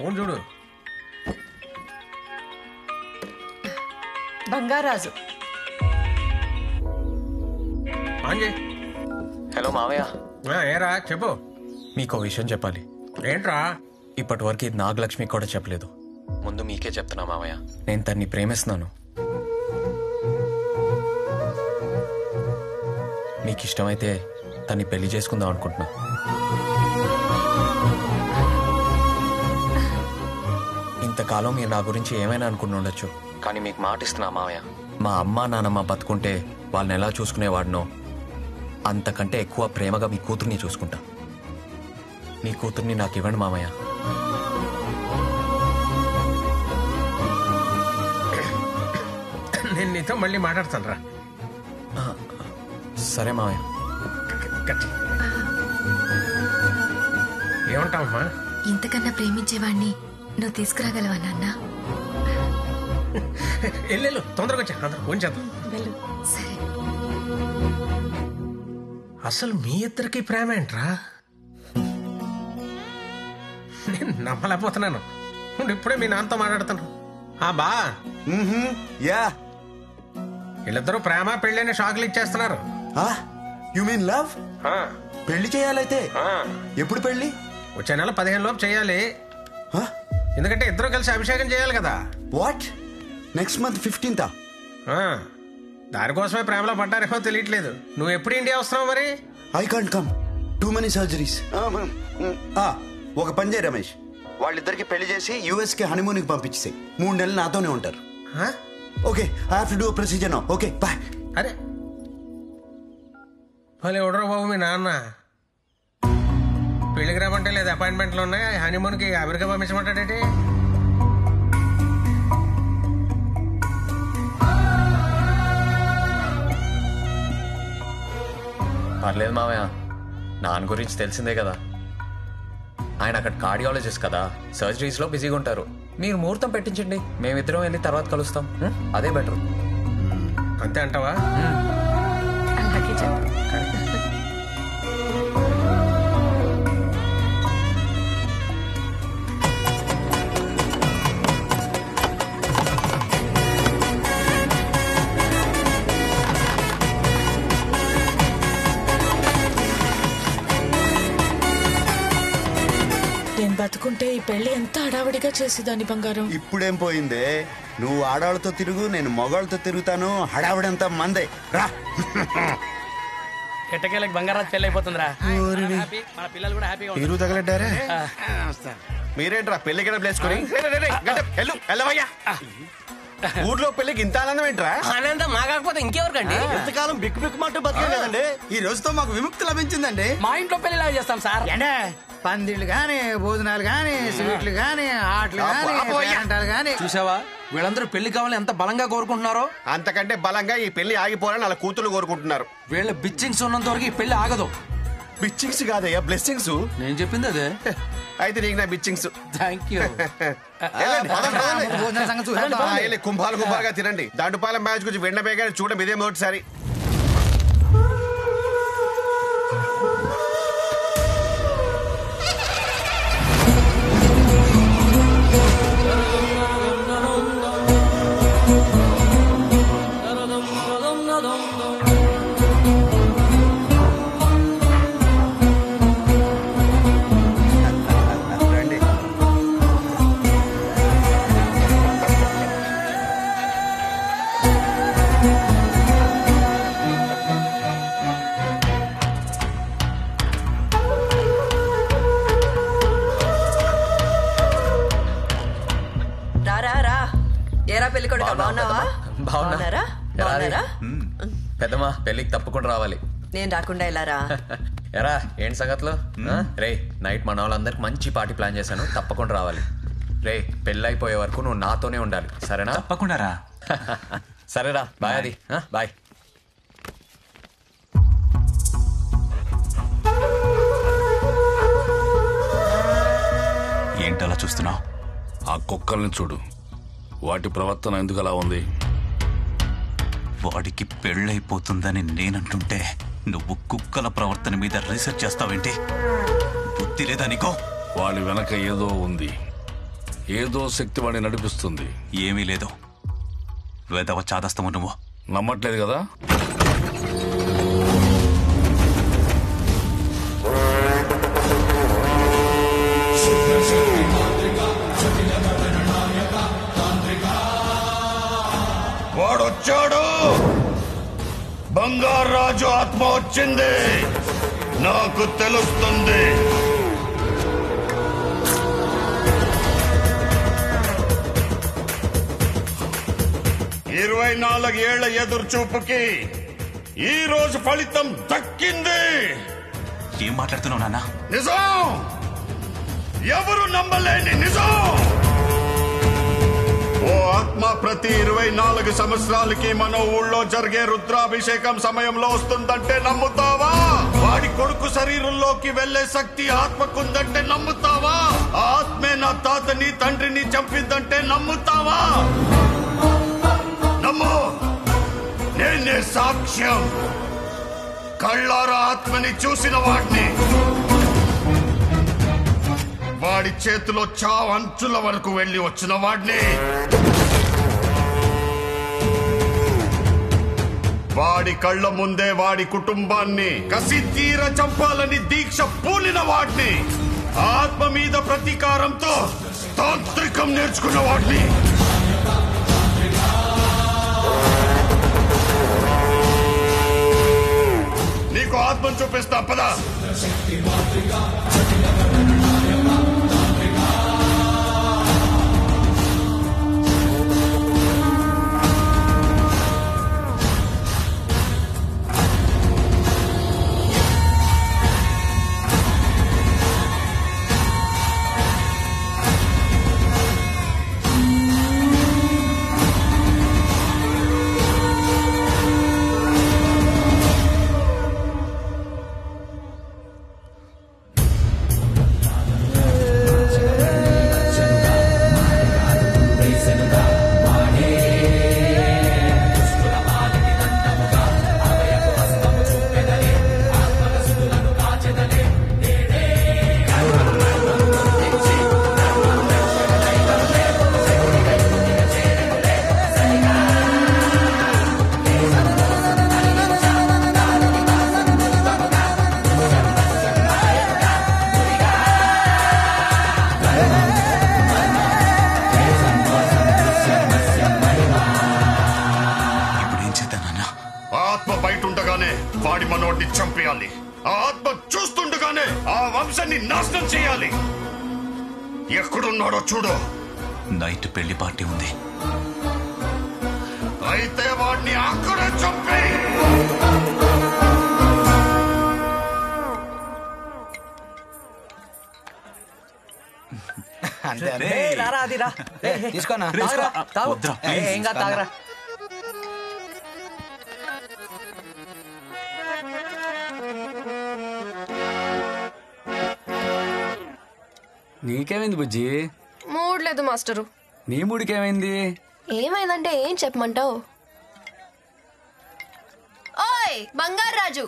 Phone చూడు. Bangarraju. Hello మావయ్య. ఏరా చెప్పు. మీకు విషయం చెప్పాలి. ఏంట్రా? ఇప్పటి వరకు ఇది నాగలక్ష్మి కూడా చెప్పలేదు. ముందు మీకే చెప్తున్నా మావయ్య, నేను తన్ని ప్రేమిస్తున్నాను. మీకు ఇష్టమైతే తన్ని పెళ్లి చేసుకుందాం అనుకుంటున్నా. ఇంతకాలం మీరు నా గురించి ఏమైనా అనుకుని ఉండొచ్చు, కానీ మీకు మాట ఇస్తున్నా మావయ్య, మా అమ్మ నాన్నమ్మ బతుకుంటే వాళ్ళని ఎలా చూసుకునేవాడినో అంతకంటే ఎక్కువ ప్రేమగా మీ కూతుర్ని చూసుకుంటా. మీ కూతుర్ని నాకు ఇవ్వండి మామయ్య. నేను నీతో మళ్ళీ మాట్లాడతాను రా. సరే మామయ్య. ఏమంటావమ్మా? ఇంతకన్నా ప్రేమించేవాణ్ణి నువ్వు తీసుకురాగలవా నాన్న? వెళ్ళు, తొందరగా వచ్చా, అందరూ ఫోన్ చేద్దాం. సరే. అసలు మీ ఇద్దరికి ప్రేమ ఏంట్రా? నేను నమ్మలేకపోతున్నాను. ఇప్పుడే మీ నాన్నతో మాట్లాడుతాను. బా యా, వీళ్ళిద్దరూ ప్రేమ పెళ్ళని షాకులు ఇచ్చేస్తున్నారు. You mean love? పెళ్లి చేయాలైతే ఎప్పుడు పెళ్లి? వచ్చే నెల 15 లోపు చేయాలి. ఎందుకంటే ఇద్దరు కలిసి అభిషేకం చేయాలి కదా. వాట్? Next month 15th? దానికోసమే ప్రేమలో పడ్డారేమో తెలియట్లేదు. నువ్వు ఎప్పుడు ఇండియా వస్తున్నావు మరి? I can't come, too many surgeries. ఒక పని చేయి రమేష్, వాళ్ళిద్దరికి పెళ్లి చేసి యుఎస్ కి హనీమూన్ కి పంపించేసాయి. 3 నెలలు నాతోనే ఉంటారు. Okay, I have to do procedure now. Okay bye. అరే భలే ఎవడరా బాబు మీ నాన్న. పెళ్లికి రామంటే లేదు, అపాయింట్మెంట్లు ఉన్నాయి. హనీమూన్ కి అమెరికా పంపించమంటాడేంటి? పర్లేదు మామయ్య, నాన్న గురించి తెలిసిందే కదా. ఆయన అక్కడ కార్డియాలజిస్ట్ కదా, సర్జరీస్ లో బిజీగా ఉంటారు. మీరు ముహూర్తం పెట్టించండి, మేమిద్దరం వెళ్ళి తర్వాత కలుస్తాం. అదే బెటర్. అంతే అంటావా? అలాగే చెప్పు. నేను బతుకుంటే ఈ పెళ్లి ఎంత హడావిడిగా చేసేదాన్ని బంగారం. ఇప్పుడేం పోయిందే, నువ్వు ఆడవాళ్ళతో తిరుగు, నేను మగవాళ్ళతో తిరుగుతాను. హడావిడంతా మందే. రా. ఎట్టకేళ్ళకి బంగారాజు పెళ్లి అయిపోతుందిరా. మన పిల్లలు కూడా హ్యాపీగా మీరు తగలడ్డారా? మీరేంట్రా పెళ్లి గడ ప్లేసుకొని ఊర్లో పెళ్లికి ఇంత ఆనందం ఏంట్రా? ఆనందం మాకాకపోతే ఇంకెవరికండి? ఎంతకాలం బిక్కు బిక్కు మాట బతకలేదండి. ఈ రోజుతో మాకు విముక్తి లభించిందండి. మా ఇంట్లో పెళ్లిలా చేస్తాం సార్. పందిళ్ళు గాని, భోజనాలు గాని, స్వీట్లు గాని, ఆటలు గాని, పేరంటాలు గాని. చూసావా వీళ్ళందరూ పెళ్లి కావాలని ఎంత బలంగా కోరుకుంటున్నారో? అంతకంటే బలంగా ఈ పెళ్లి ఆగిపోవాలని వాళ్ళ కూతురు కోరుకుంటున్నారు. వీళ్ళ బిచ్చింగ్స్ ఉన్నంత వరకు ఈ పెళ్లి ఆగదు. బిచ్చింగ్స్ కాదయ్యా, బ్లెస్సింగ్స్. నేను చెప్పింది అదే. అయితే నీకు నా బిచ్చింగ్స్. Thank you. కుంభాలు కుంభాలుగా తినండి. దండుపాలెం మ్యాచ్ గురించి వెండబేగా చూడడం ఇదే మొదటిసారి. పెద్దమ్మా పెళ్లికి తప్పకుండా రావాలి. నేను రాకుండా ఎలారా? ఎరా ఏంటి సంగతులు? రే నైట్ మన వాళ్ళందరికి మంచి పార్టీ ప్లాన్ చేశాను, తప్పకుండా రావాలి. రే పెళ్ళి అయిపోయే వరకు నువ్వు నాతోనే ఉండాలి, సరేనా? తప్పకుండా రా. సరేరా, బాయ్. అది బాయ్. ఏంటలా చూస్తున్నావు? ఆ కుక్కల్ని చూడు, వాటి ప్రవర్తన ఎందుకు అలా ఉంది? వాడికి పెళ్ళైపోతుందని నేనంటుంటే నువ్వు కుక్కల ప్రవర్తన మీద రీసెర్చ్ చేస్తావేంటి? బుద్ధి లేదా నీకో? వాడి వెనక ఏదో ఉంది, ఏదో శక్తి వాడిని నడిపిస్తుంది. ఏమీ లేదు. వెదవ చాదస్తము నువ్వు. నమ్మట్లేదు కదా? వాడొచ్చాడు. బంగారాజు ఆత్మ వచ్చింది. నాకు తెలుస్తుంది. ఇరవై 24 ఏళ్ల ఎదురు చూపుకి ఈ రోజు ఫలితం దక్కింది. ఏం మాట్లాడుతున్నావు నాన్న? నిజం, ఎవరు నమ్మలేని నిజం. ఓ ఆత్మ ప్రతి 24 సంవత్సరాలకి మన ఊళ్ళో జరిగే రుద్రాభిషేకం సమయంలో వస్తుందంటే నమ్ముతావా? వాడి కొడుకు శరీరంలోకి వెళ్లే శక్తి ఆత్మకుందంటే నమ్ముతావా? ఆత్మే నా తాతని తండ్రిని చంపిందంటే నమ్ముతావా? నమ్ము, నేనే సాక్ష్యం. కళ్ళారా ఆత్మని చూసిన వాడిని. వాడి చేతిలో చావు అంచుల వరకు వెళ్లి వచ్చిన వాడిని. వాడి కళ్ళ ముందే వాడి కుటుంబాన్ని కసి తీర చంపాలని దీక్ష పూనిన వాడిని. ఆత్మ మీద ప్రతీకారంతో తాంత్రికం నేర్చుకున్న వాడిని. నీకు ఆత్మను చూపిస్తా పదా. వాడి మనోడిని చంపేయాలి. ఆ ఆత్మ చూస్తుండగానే ఆ వంశాన్ని నాశనం చేయాలి. ఎక్కడున్నాడో చూడు. నైట్ పెళ్లి పార్టీ ఉంది. అయితే వాడిని అక్కడే చంపే. తీసుకోనా? తాగరా. నీకేమైంది బుజ్జి? మూడ్ లేదు మాస్టరు. నీ మూడికేమైంది? ఏమైందంటే ఏం చెప్పమంటావు? ఓయ్ బంగారు రాజు,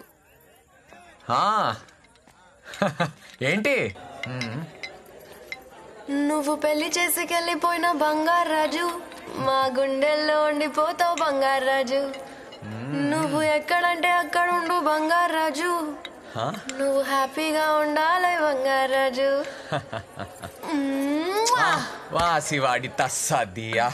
ఏంటి? నువ్వు పెళ్లి చేసుకెళ్ళిపోయిన బంగారు రాజు, మా గుండెల్లో ఉండిపోతావు బంగారు రాజు. నువ్వు ఎక్కడంటే అక్కడ ఉండు బంగారు రాజు. నువ్వు హ్యాపీగా ఉండాలి బంగారు రాజు. వాసివాడి తస్సదియా.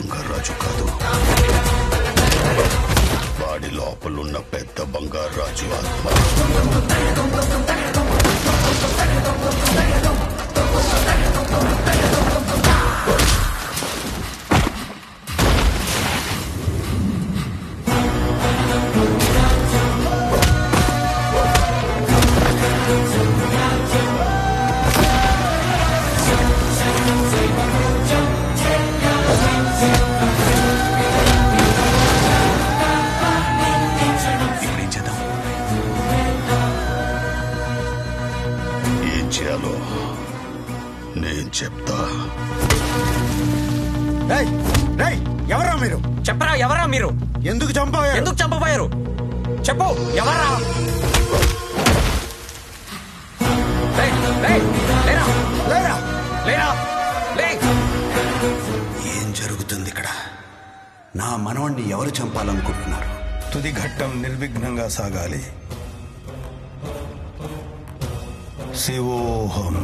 బంగారాజు కాదు, వాడి లోపలున్న పెద్ద బంగారాజు ఆత్మ. నేను చెప్తా. ఎవరా మీరు? చెప్పరా, ఎవరా మీరు? ఎందుకు చంపబోయారు? చెప్పు, ఎవరా? ఏం జరుగుతుంది ఇక్కడ? నా మనవణ్ణి ఎవరు చంపాలనుకుంటున్నారు? తుది ఘట్టం నిర్విఘ్నంగా సాగాలి. శివోహం.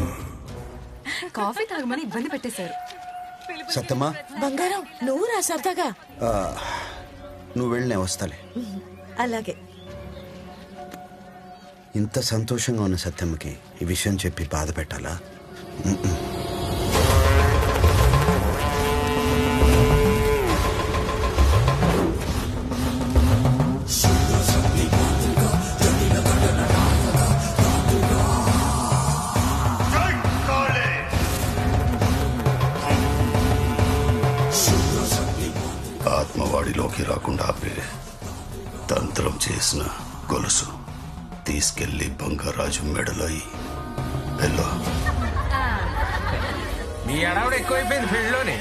కాఫీ తాగమని ఇబ్బంది పెట్టేశారు. సత్యమా, బంగారం నువ్వు రా సరదాగా. నువ్వు వెళ్ళినే వస్తాలే. అలాగే. ఇంత సంతోషంగా ఉన్న సత్యమ్మకి ఈ విషయం చెప్పి బాధ పెట్టాలా? ఆత్మవాడిలోకి రాకుండా ఆపే తంత్రం చేసిన గొలుసు తీసుకెళ్లి బంగారాజు మెడలో వెళ్ళు. మీ అడవుడు ఎక్కువైపోయింది పెళ్లిలోనే.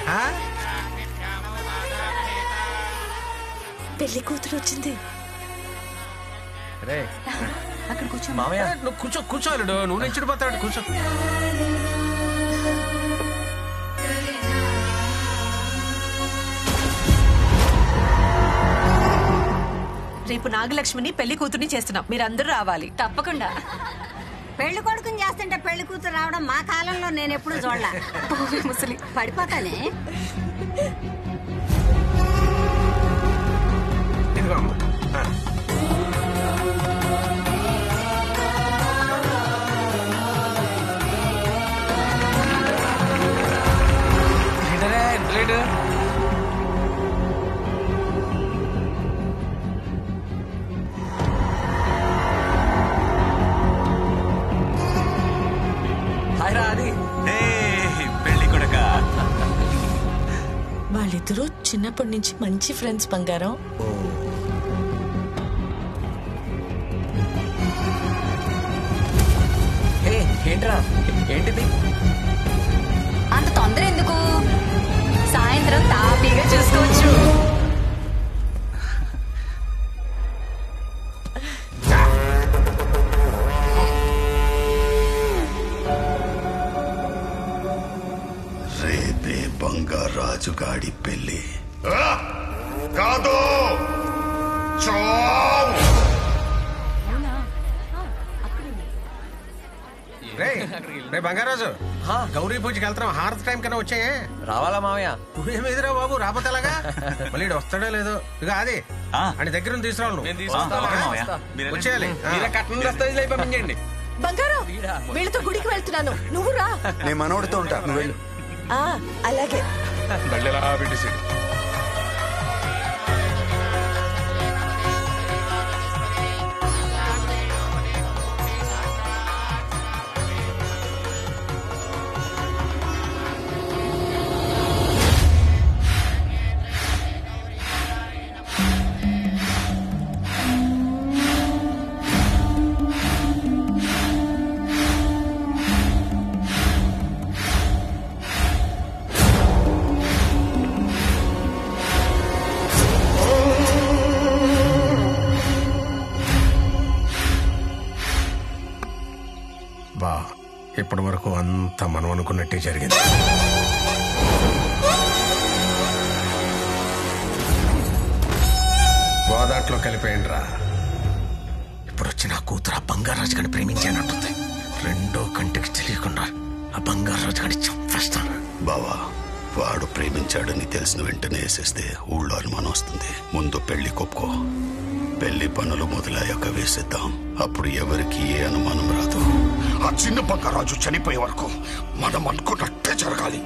పెళ్లి కూతురు వచ్చింది. అక్కడ కూర్చో మామయ్య. నువ్వు కూర్చోలేడు, నువ్వు నిచ్చుడిపోతాడు. కూర్చో. రేపు నాగలక్ష్మిని పెళ్లి కూతుర్ని చేస్తున్నాం, మీరందరూ రావాలి. తప్పకుండా. పెళ్లి కొడుకుని చేస్తుంటే పెళ్లి కూతురు రావడం మా కాలంలో నేను ఎప్పుడు చూడలా. ముసలి పడిపోతానే. వాళ్ళిద్దరూ చిన్నప్పటి నుంచి మంచి ఫ్రెండ్స్ బంగారం. ఏంట్రా, ఏంటిది? అంత తొందర ఎందుకు? సాయంత్రం తాపీగా చూసుకోవచ్చు. రేపే బంగారాజుగాడి పెళ్లి కాదు. రే బంగారాజు, గౌరీ పూజకి వెళ్తున్నాం. హారతి టైం కన్నా వచ్చాయే. రావాలా మామయ్య? నువ్వేమిదిరా బాబు, రాబోతే ఎలాగా? మళ్ళీ వస్తాడో లేదో. ఇక అది అని దగ్గర తీసుకురావాలి. వచ్చేయాలి. పంపించండి. బంగారం వీళ్ళతో గుడికి వెళ్తున్నాను, నువ్వు రా. నేను మనోడితో ఉంటా, నువ్వు వెళ్ళు. అలాగే. ఇప్పటి వరకు అంతా మనం అనుకున్నట్టే జరిగింది. గోదాట్లో కలిపేయండి రా. ఇప్పుడు వచ్చి నా కూతురు ఆ బంగారాజు గడిని ప్రేమించానంటుంది. రెండో కంటికి తెలియకుండా ఆ బంగారాజు గడి చంపేస్తాను. బావా, వాడు ప్రేమించాడని తెలిసిన వెంటనే వేసేస్తే ఊళ్ళో అనుమానం వస్తుంది. ముందు పెళ్లి కొప్పుకో. పెళ్లి పనులు మొదలయ్యాక వేసేద్దాం. అప్పుడు ఎవరికి ఏ అనుమానం రాదు. ఆ చిన్న బంగారాజు చనిపోయే వరకు మనం అనుకున్నట్టే జరగాలి.